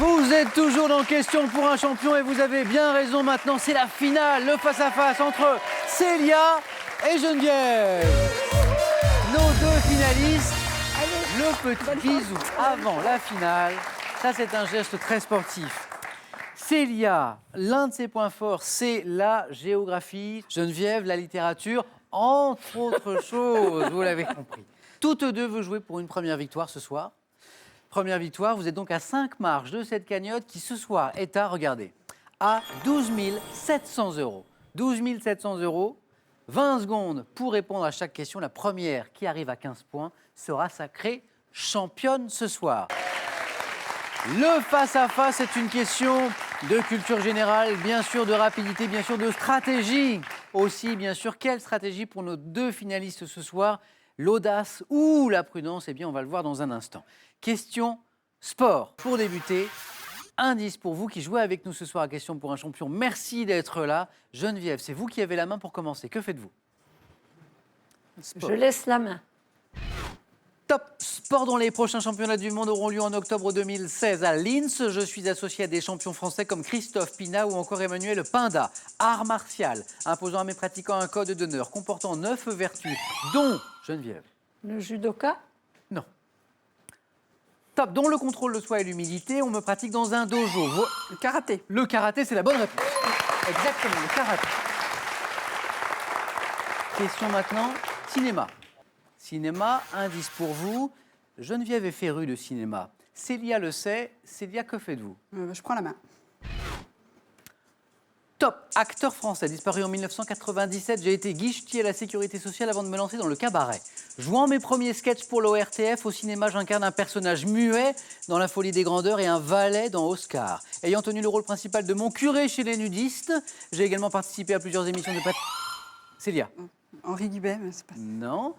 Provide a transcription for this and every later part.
Vous êtes toujours dans Question pour un champion et vous avez bien raison maintenant, c'est la finale, le face-à-face entre Célia et Geneviève. Nos deux finalistes, le petit bisou avant la finale, ça c'est un geste très sportif. Célia, l'un de ses points forts, c'est la géographie. Geneviève, la littérature, entre autres choses, vous l'avez compris. Toutes deux, vous jouez pour une première victoire ce soir. Première victoire, vous êtes donc à 5 marches de cette cagnotte qui ce soir est à, regardez, à 12 700 €. 12 700 €, 20 secondes pour répondre à chaque question. La première qui arrive à 15 points sera sacrée championne ce soir. Le face-à-face est une question de culture générale, bien sûr de rapidité, bien sûr de stratégie. Aussi, bien sûr, quelle stratégie pour nos deux finalistes ce soir? L'audace ou la prudence? Eh bien, on va le voir dans un instant. Question sport. Pour débuter, indice pour vous qui jouez avec nous ce soir à Question pour un champion. Merci d'être là. Geneviève, c'est vous qui avez la main pour commencer. Que faites-vous? Je laisse la main. Top sport dont les prochains championnats du monde auront lieu en octobre 2016 à Linz. Je suis associé à des champions français comme Christophe Pina ou encore Emmanuel Pinda. Art martial, imposant à mes pratiquants un code d'honneur comportant 9 vertus, dont Geneviève. Le judoka? Non. Top, dont le contrôle de soi et l'humilité, on me pratique dans un dojo. Le karaté. Le karaté, c'est la bonne réponse. Exactement, le karaté. Question maintenant, cinéma. Cinéma, indice pour vous. Geneviève est férue de cinéma. Célia le sait. Célia, que faites-vous? Je prends la main. Top, acteur français, disparu en 1997. J'ai été guichetier à la sécurité sociale avant de me lancer dans le cabaret. Jouant mes premiers sketchs pour l'ORTF, au cinéma, j'incarne un personnage muet dans La folie des grandeurs et un valet dans Oscar. Ayant tenu le rôle principal de mon curé chez les nudistes, j'ai également participé à plusieurs émissions de... Célia. Henri Guibet, mais c'est pas... Non.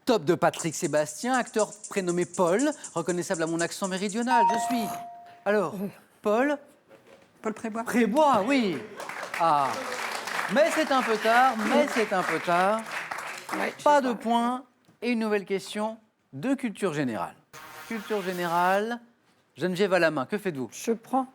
Top de Patrick Sébastien, acteur prénommé Paul, reconnaissable à mon accent méridional. Je suis... Alors, Paul Paul Prébois. Prébois, oui. Ah. Mais c'est un peu tard, Ouais, Pas de points. Et une nouvelle question de culture générale. Culture générale, Geneviève à la main. Que faites-vous? Je prends.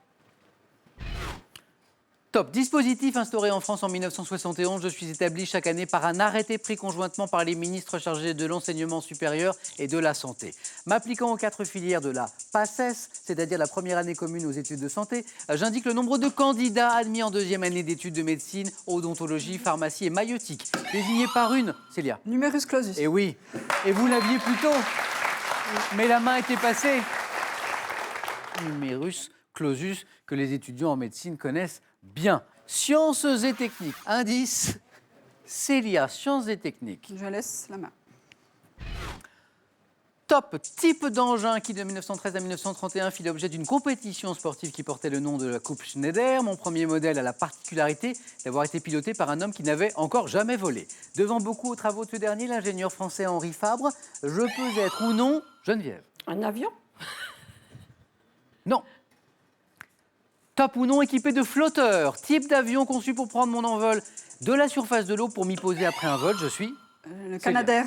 Top. Dispositif instauré en France en 1971. Je suis établi chaque année par un arrêté pris conjointement par les ministres chargés de l'enseignement supérieur et de la santé. M'appliquant aux 4 filières de la PACES, c'est-à-dire la première année commune aux études de santé, j'indique le nombre de candidats admis en deuxième année d'études de médecine, odontologie, pharmacie et maïeutique, désignés par une... Célia. Numerus clausus. Et oui. Et vous l'aviez plus tôt. Mais la main était passée. Numerus clausus, que les étudiants en médecine connaissent bien. Sciences et techniques. Indice, Célia, sciences et techniques. Je laisse la main. Top, type d'engin qui de 1913 à 1931 fit l'objet d'une compétition sportive qui portait le nom de la Coupe Schneider. Mon premier modèle a la particularité d'avoir été piloté par un homme qui n'avait encore jamais volé. Devant beaucoup aux travaux de ce dernier, l'ingénieur français Henri Fabre, je peux être ou non Geneviève. Un avion? Non. Top ou non équipé de flotteurs, type d'avion conçu pour prendre mon envol de la surface de l'eau pour m'y poser après un vol, je suis... Le Canadair.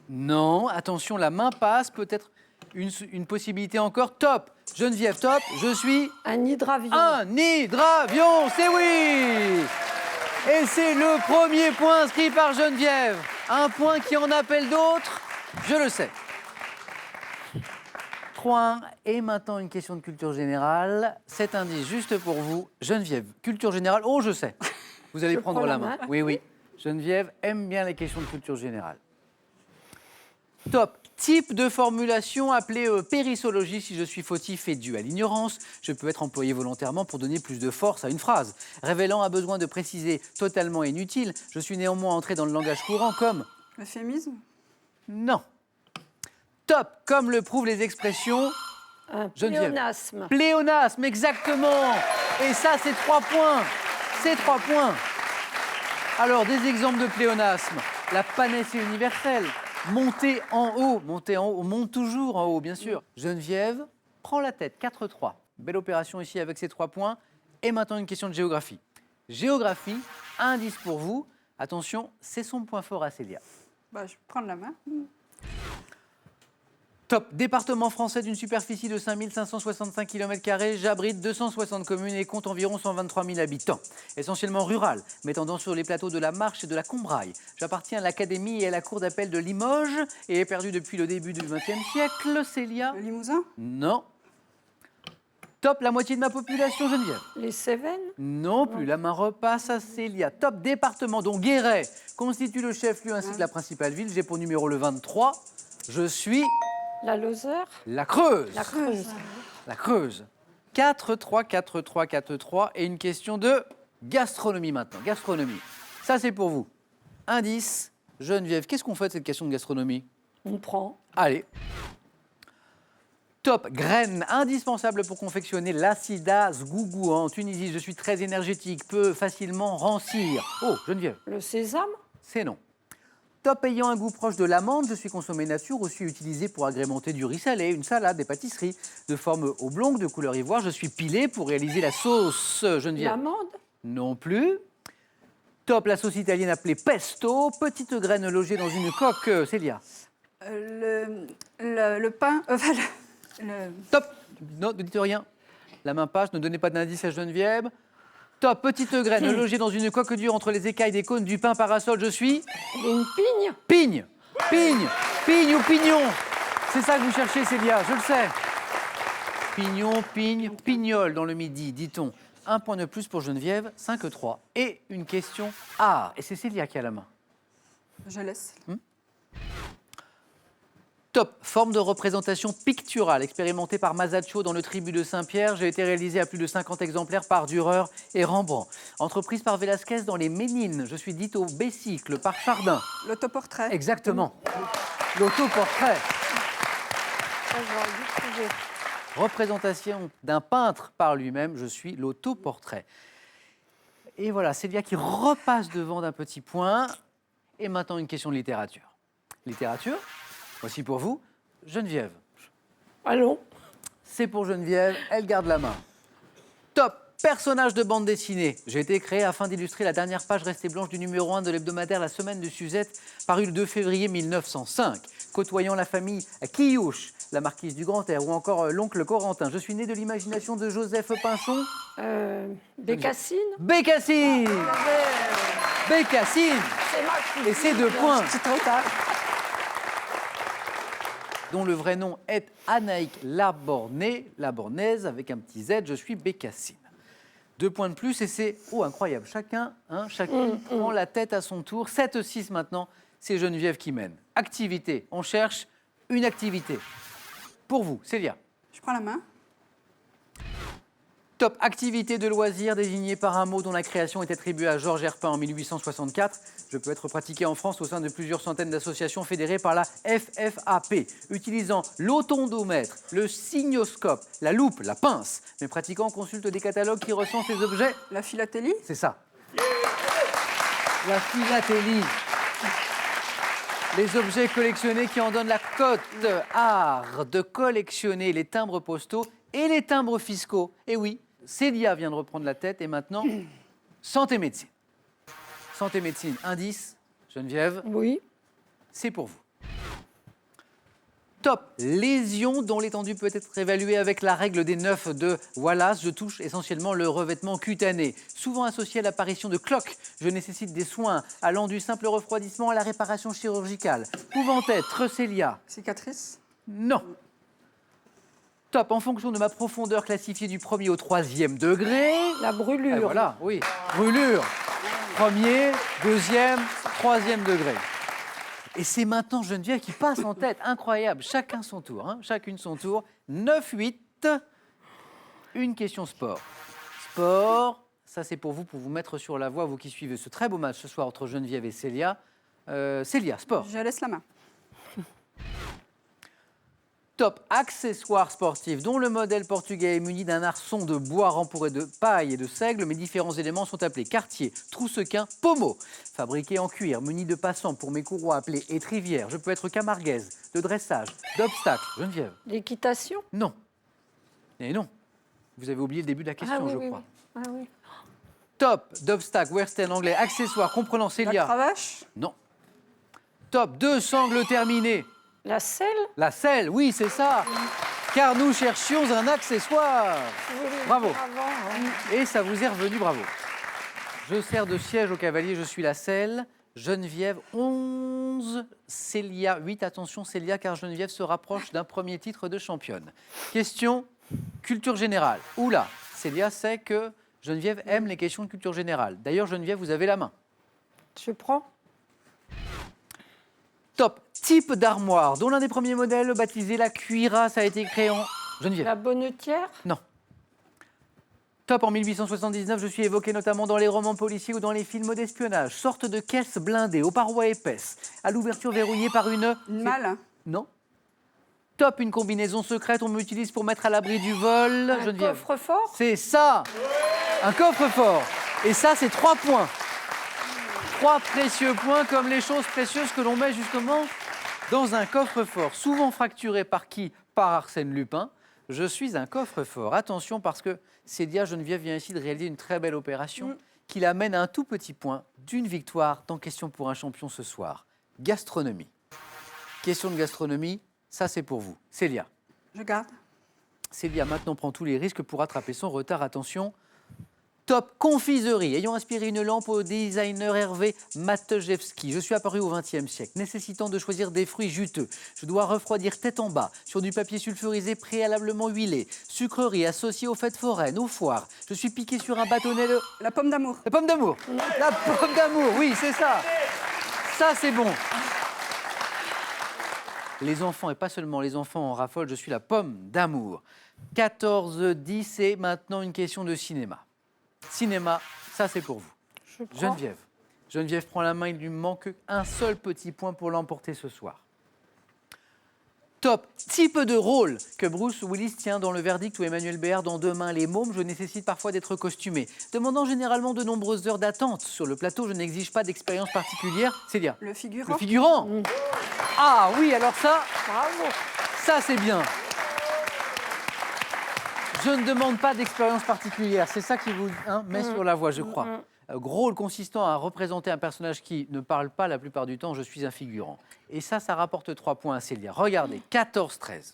Non, attention, la main passe, peut-être une possibilité encore. Top, Geneviève, top, je suis... Un hydravion. Un hydravion, c'est oui. Et c'est le premier point inscrit par Geneviève. Un point qui en appelle d'autres, je le sais. 3-1. Et maintenant, une question de culture générale. Cet indice juste pour vous. Geneviève, culture générale. Oh, je sais. Vous allez Je prendre prends la la main. main. Oui, oui. Geneviève aime bien les questions de culture générale. Top. Type de formulation appelée périssologie si je suis fautif et dû à l'ignorance. Je peux être employé volontairement pour donner plus de force à une phrase. Révélant un besoin de préciser totalement inutile, je suis néanmoins entré dans le langage courant comme... Euphémisme. Non. Top, comme le prouvent les expressions... Un Geneviève. pléonasme. Pléonasme, exactement. Et ça, c'est 3 points. C'est 3 points. Alors, des exemples de pléonasme. La panacée universelle. Monter en haut. Monter en haut. On monte toujours en haut, bien sûr. Geneviève, prends la tête. 4-3. Belle opération ici avec ces 3 points. Et maintenant, une question de géographie. Géographie, indice pour vous. Attention, c'est son point fort à Célia. Je vais prendre la main. Top, département français d'une superficie de 5565 km², j'abrite 260 communes et compte environ 123 000 habitants. Essentiellement rural, m'étendant sur les plateaux de la Marche et de la Combraille. J'appartiens à l'Académie et à la Cour d'appel de Limoges et ai perdu depuis le début du XXe siècle. Célia? Le Limousin. Non. Top, la moitié de ma population, Geneviève? Les Cévennes. Non plus, la main repasse à Célia. Top, département dont Guéret constitue le chef-lieu ainsi que la principale ville. J'ai pour numéro le 23. Je suis La Lozère. la Creuse. La Creuse. La Creuse. 4-3, 4-3, 4-3. Et une question de gastronomie maintenant. Gastronomie. Ça, c'est pour vous. Indice, Geneviève, qu'est-ce qu'on fait de cette question de gastronomie? On prend. Allez. Top, graines indispensables pour confectionner l'acida zgougou en Tunisie. Je suis très énergétique, peut facilement rancir. Oh, Geneviève, Le sésame. c'est non. Top, ayant un goût proche de l'amande, je suis consommé nature, aussi utilisé pour agrémenter du riz salé, une salade, des pâtisseries. De forme oblongue, de couleur ivoire, je suis pilé pour réaliser la sauce. Geneviève? L'amande. Non plus. Top, la sauce italienne appelée pesto, petite graine logée dans une coque. Célia? Le pain. Top. Non, ne dites rien. La main passe, ne donnez pas d'indice à Geneviève. Top, petite graine logée dans une coque dure entre les écailles des cônes du pain parasol. Je suis Une pigne. pigne. Pigne. Pigne ou pignon. C'est ça que vous cherchez, Célia, je le sais. Pignon, pigne, pignole dans le midi, dit-on. Un point de plus pour Geneviève, 5-3. Et une question art. Et c'est Célia qui a la main. Je laisse. Top, forme de représentation picturale expérimentée par Masaccio dans le tribut de Saint-Pierre. J'ai été réalisé à plus de 50 exemplaires par Dürer et Rembrandt. Entreprise par Velázquez dans les Ménines. Je suis dite au Bécycle par Chardin. L'autoportrait. Exactement. L'autoportrait. Ça, j'aurais dû trouver. Représentation d'un peintre par lui-même. Je suis l'autoportrait. Et voilà, Célia qui repasse devant d'un petit point. Et maintenant, une question de littérature. Littérature, voici pour vous, Geneviève. Allons. C'est pour Geneviève, elle garde la main. Top, personnage de bande dessinée. J'ai été créé afin d'illustrer la dernière page restée blanche du numéro 1 de l'hebdomadaire La Semaine de Suzette, paru le 2 février 1905. Côtoyant la famille Quillouche, la marquise du Grand Air ou encore l'oncle Corentin. Je suis né de l'imagination de Joseph Pinchon. Bécassine. Bécassine. Bécassine. C'est ma fille. Et c'est 2 points. C'est trop tard. Dont le vrai nom est Anaïque Labornaise, avec un petit Z, je suis Bécassine. 2 points de plus et c'est, oh incroyable, chacun prend la tête à son tour. 7-6 maintenant, c'est Geneviève qui mène. Activité, on cherche une activité. Pour vous, Célia. Je prends la main. Top, activité de loisir désignée par un mot dont la création est attribuée à Georges Herpin en 1864. Je peux être pratiqué en France au sein de plusieurs centaines d'associations fédérées par la FFAP, utilisant l'autondomètre, le signoscope, la loupe, la pince. Mes pratiquants consultent des catalogues qui recensent les objets. La philatélie. C'est ça. La philatélie. Les objets collectionnés qui en donnent la cote. Art de collectionner les timbres postaux et les timbres fiscaux. Et oui, Célia vient de reprendre la tête et maintenant, santé médecine. Santé médecine, indice, Geneviève, Oui. c'est pour vous. Top, lésion dont l'étendue peut être évaluée avec la règle des 9 de Wallace. Je touche essentiellement le revêtement cutané. Souvent associé à l'apparition de cloques, je nécessite des soins allant du simple refroidissement à la réparation chirurgicale. Pouvant être Célia. Cicatrice. Non. Top, en fonction de ma profondeur classifiée du 1er au 3e degré. La brûlure. Voilà, oui. Brûlure. 1er, 2e, 3e degré. Et c'est maintenant Geneviève qui passe en tête. Incroyable. Chacun son tour. Chacune son tour. 9-8. Une question sport. Sport, ça c'est pour vous mettre sur la voie, vous qui suivez ce très beau match ce soir entre Geneviève et Célia. Célia, sport. Je laisse la main. Top, accessoires sportifs dont le modèle portugais est muni d'un arçon de bois rempouré de paille et de seigle. Mes différents éléments sont appelés quartier, troussequin, pommeau. Fabriqué en cuir, muni de passants pour mes courroies appelées étrivières. Je peux être camarguaise, de dressage, d'obstacle. Geneviève. L'équitation. Non. Et non. Vous avez oublié le début de la question, oui, je oui, crois. oui. Ah oui. Top, d'obstacle, western anglais, accessoires comprenant La Célia. cravache. Non. Top, 2 sangles terminés. La selle. La selle, oui, c'est ça. Car nous cherchions un accessoire. Je voulais le Bravo. dire avant, hein. Et ça vous est revenu, bravo. Je sers de siège au cavalier, je suis la selle. Geneviève, 11. Célia, 8. Attention, Célia, car Geneviève se rapproche d'un premier titre de championne. Question culture générale. Oula, Célia sait que Geneviève aime les questions de culture générale. D'ailleurs, Geneviève, vous avez la main. Je prends. Top. Type d'armoire, dont l'un des premiers modèles, baptisé la cuirasse, a été créé en... Geneviève. La bonnetière. Non. Top, en 1879, je suis évoqué notamment dans les romans policiers ou dans les films d'espionnage. Sorte de caisse blindée aux parois épaisses, à l'ouverture verrouillée par une... Une malle. Non. Top, une combinaison secrète, on m'utilise pour mettre à l'abri du vol. Un Geneviève. coffre-fort. C'est ça. Un coffre-fort. Et ça, c'est 3 points. 3 précieux points, comme les choses précieuses que l'on met justement dans un coffre-fort. Souvent fracturé par qui? Par Arsène Lupin. Je suis un coffre-fort. Attention, parce que Célia Geneviève vient ici de réaliser une très belle opération qui l'amène à un tout petit point d'une victoire dans Question pour un champion ce soir. Gastronomie. Question de gastronomie, ça c'est pour vous. Célia. Je garde. Célia maintenant prend tous les risques pour rattraper son retard. Attention. Top confiserie, ayant inspiré une lampe au designer Hervé Matejewski. Je suis apparu au XXe siècle, nécessitant de choisir des fruits juteux. Je dois refroidir tête en bas, sur du papier sulfurisé préalablement huilé. Sucrerie associée aux fêtes foraines, aux foires. Je suis piqué sur un bâtonnet de... La pomme d'amour. La pomme d'amour. La pomme d'amour, oui, c'est ça. Ça, c'est bon. Les enfants, et pas seulement les enfants en raffolent, je suis la pomme d'amour. 14-10, et maintenant une question de cinéma. Cinéma, ça c'est pour vous. Je prends. Geneviève. Geneviève prend la main, il lui manque un seul petit point pour l'emporter ce soir. Top. Type de rôle que Bruce Willis tient dans Le Verdict ou Emmanuel Béard dans Demain les mômes, je nécessite parfois d'être costumé. Demandant généralement de nombreuses heures d'attente sur le plateau, je n'exige pas d'expérience particulière. Célia. Le figurant. Le figurant. Ah oui, alors ça, Bravo. ça c'est bien. Je ne demande pas d'expérience particulière, c'est ça qui vous met sur la voie, je crois. Gros rôle consistant à représenter un personnage qui ne parle pas la plupart du temps, je suis un figurant. Et ça rapporte 3 points à Célia. Regardez, 14-13.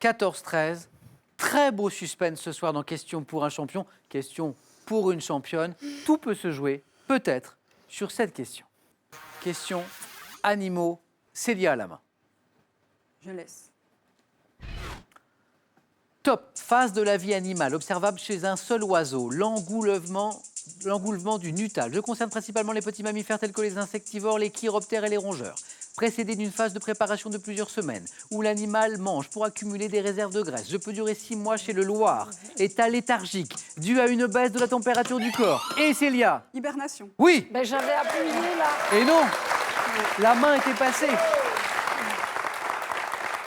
14-13, très beau suspense ce soir dans Question pour un champion, question pour une championne. Tout peut se jouer, peut-être, sur cette question. Question animaux, Célia à la main. Je laisse. Top, phase de la vie animale, observable chez un seul oiseau, l'engoulevement du nutal. Je concerne principalement les petits mammifères tels que les insectivores, les chiroptères et les rongeurs. Précédé d'une phase de préparation de plusieurs semaines, où l'animal mange pour accumuler des réserves de graisse. Je peux durer 6 mois chez le Loir, état léthargique, dû à une baisse de la température du corps. Et Célia? Hibernation. Oui. Ben, j'avais appuyé là. Et non, la main était passée.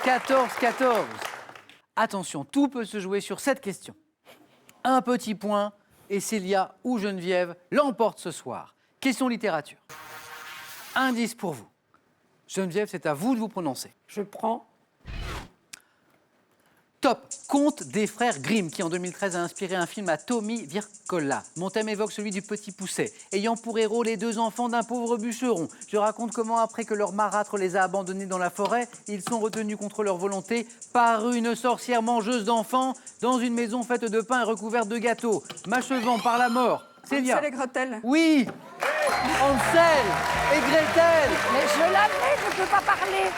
14-14. Attention, tout peut se jouer sur cette question. Un petit point, et Célia ou Geneviève l'emporte ce soir. Question littérature. Indice pour vous. Geneviève, c'est à vous de vous prononcer. Je prends. Top, conte des frères Grimm, qui en 2013 a inspiré un film à Tommy Wirkola. Mon thème évoque celui du petit pousset, ayant pour héros les 2 enfants d'un pauvre bûcheron. Je raconte comment, après que leur marâtre les a abandonnés dans la forêt, ils sont retenus contre leur volonté par une sorcière mangeuse d'enfants dans une maison faite de pain et recouverte de gâteaux, m'achevant par la mort. Célia. Hansel et Gretel. Oui. Hansel et Gretel. Mais je l'avais, je ne peux pas parler.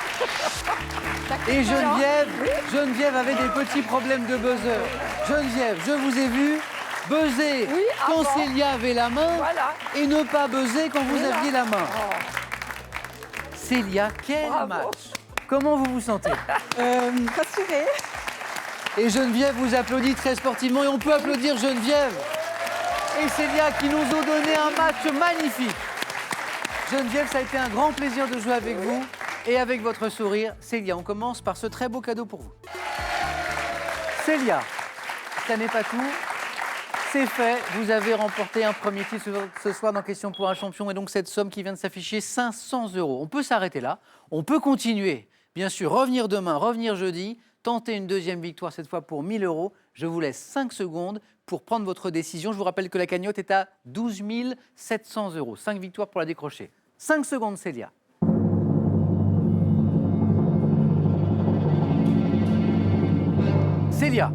Et Geneviève avait des petits problèmes de buzzer. Geneviève, je vous ai vu buzzer Oui, quand avant. Célia avait la main Voilà. et ne pas buzzer quand vous Voilà. aviez la main. Oh. Célia, quel Bravo. match! Comment vous vous sentez? Rassurée. Et Geneviève vous applaudit très sportivement et on peut applaudir Geneviève et Célia qui nous ont donné un match magnifique. Geneviève, ça a été un grand plaisir de jouer avec vous et avec votre sourire. Célia, on commence par ce très beau cadeau pour vous. Célia, ça n'est pas tout. C'est fait, vous avez remporté un premier titre ce soir dans Question pour un champion et donc cette somme qui vient de s'afficher, 500 €. On peut s'arrêter là, on peut continuer. Bien sûr, revenir demain, revenir jeudi, tenter une deuxième victoire cette fois pour 1 000 €. Je vous laisse 5 secondes pour prendre votre décision. Je vous rappelle que la cagnotte est à 12 700 €. 5 victoires pour la décrocher. 5 secondes, Célia. Célia.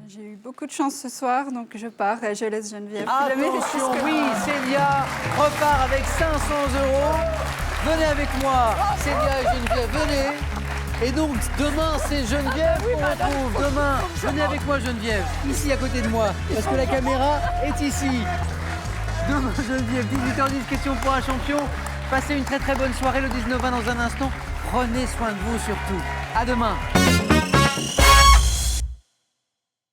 J'ai eu beaucoup de chance ce soir, donc je pars et je laisse Geneviève. Le mérite Attention, plus que oui, moi. Célia repart avec 500 €. Venez avec moi, Célia et Geneviève, venez. Et donc, demain, c'est Geneviève qu'on retrouve. Demain, venez avec moi, Geneviève, ici à côté de moi, parce que la caméra est ici. Demain, Geneviève, 18h10, question pour un champion. Passez une très très bonne soirée, le 19-20 dans un instant. Prenez soin de vous surtout. À demain.